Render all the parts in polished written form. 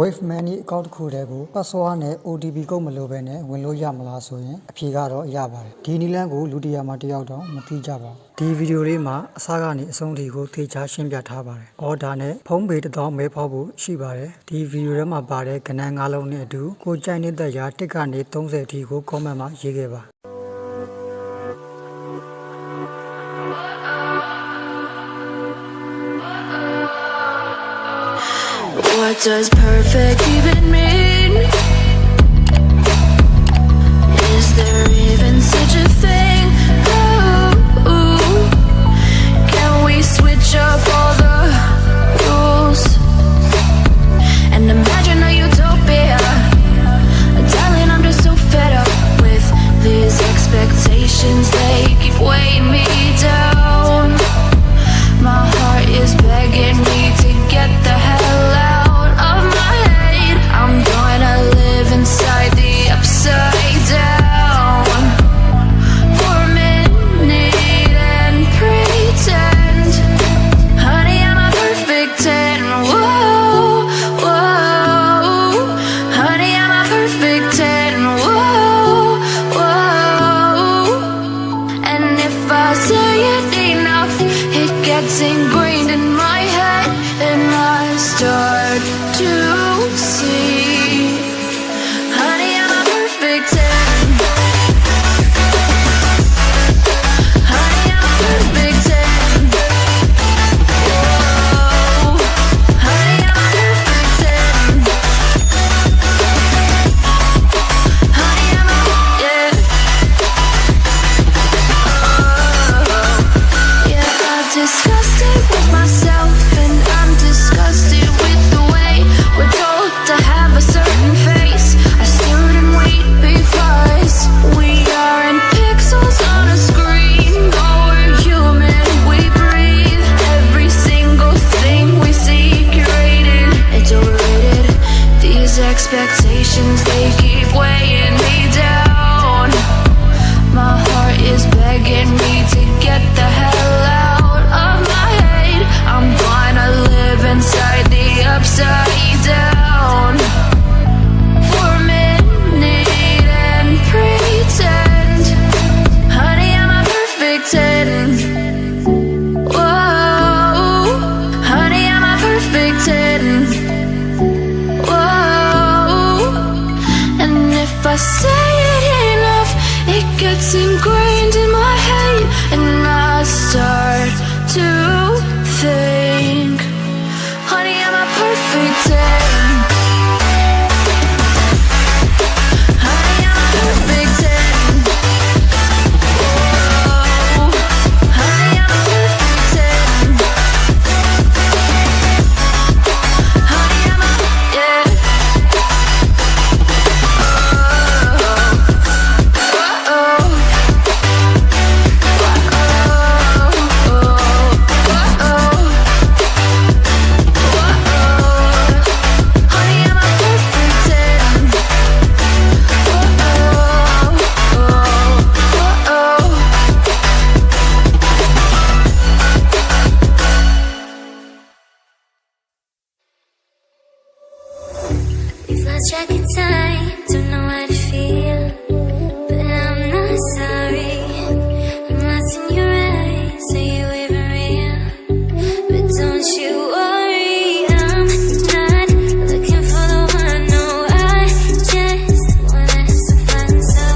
wavemoney အကောင့်တစ်ခုတည်းကို password နဲ့ OTP ကုတ်မလို့ပဲနဲ့ဝင်လို့ရမလားဆိုရင်အဖြေကတော့ရပါတယ်ဒီနည်းလမ်းကိုလူတစ်ယောက်မှတစ်ယောက်တော့မသိကြပါဘူးဒီဗီဒီယိုလေးမှာအစားကနေအဆုံးထိကိုသေချာရှင်းပြထားပါတယ်အော်ဒါနဲ့ဖုန်းပေ1000မဲဖောက်ဖို့ရှိပါတယ်ဒီဗီဒီယိုထဲမှာပါတဲ့ကဏ္ဍ9လုံးနဲ့အတူကိုကြိုက်နေတဲ့ရာ1ကနေ30အထိကို comment မှာရေးခဲ့ပါ What does perfect even mean? Is there even such a thing? Ooh, can we switch up all the rules and imagine a utopia? Darling, I'm just so fed up with these expectations. They keep weighing me down. My heart is begging me to get the hell out of my head. I'm gonna live inside the upside down for a minute and pretend, honey, I'm a perfect 10. Whoa, whoa, honey, I'm a perfect 10. Whoa, whoa, and if I say it enough, it gets ingrained in my head, and I start to see, honey, I'm a perfect 10. Honey, I'm a perfect 10. Whoa, honey, I'm a perfect 10. Honey, I'm a, yeah. Yeah, I've discussed it with myself, and I'm disgusted with the way we're told to have a certain face. I shouldn't wait because we aren't pixels on a screen. No, we're human, we breathe. Every single thing we see curated, it's overrated. These expectations, they keep weighing me down. My heart is begging me to get the hell out of my head. I'm gonna live inside the upside down for a minute and pretend, honey, I'm a perfect 10. Whoa, honey, I'm a perfect 10. Whoa, and if I say it enough, it gets ingrained in my head, and I start to think, honey, I'm a perfect 10. Honey, I'm a perfect 10. Whoa, honey, I'm a perfect 10. Honey, I'm a, yeah. We've lost track of time, don't know how to feel, but I'm not sorry. I'm lost in your eyes, are you even real? But don't you worry, I'm not looking for the one. No, I just wanna have some fun. So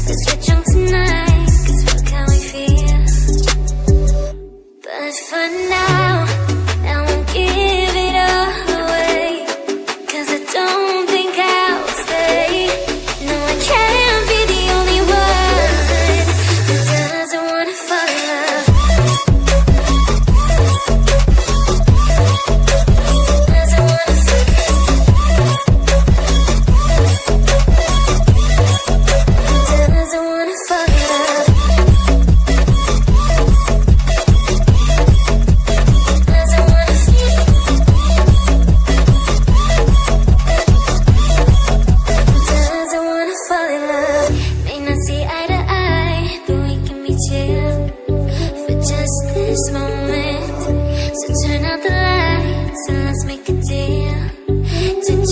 let's get drunk tonight, 'cause fuck how we feel. But for now, I won't give it all away, 'cause I don't think I'll stay.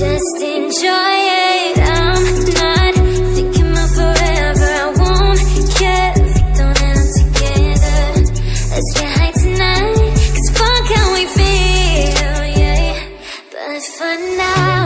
Just enjoy it. I'm not thinking about forever. I won't care if we don't end up together. Let's get high tonight, 'cause fuck how we feel, yeah. But for now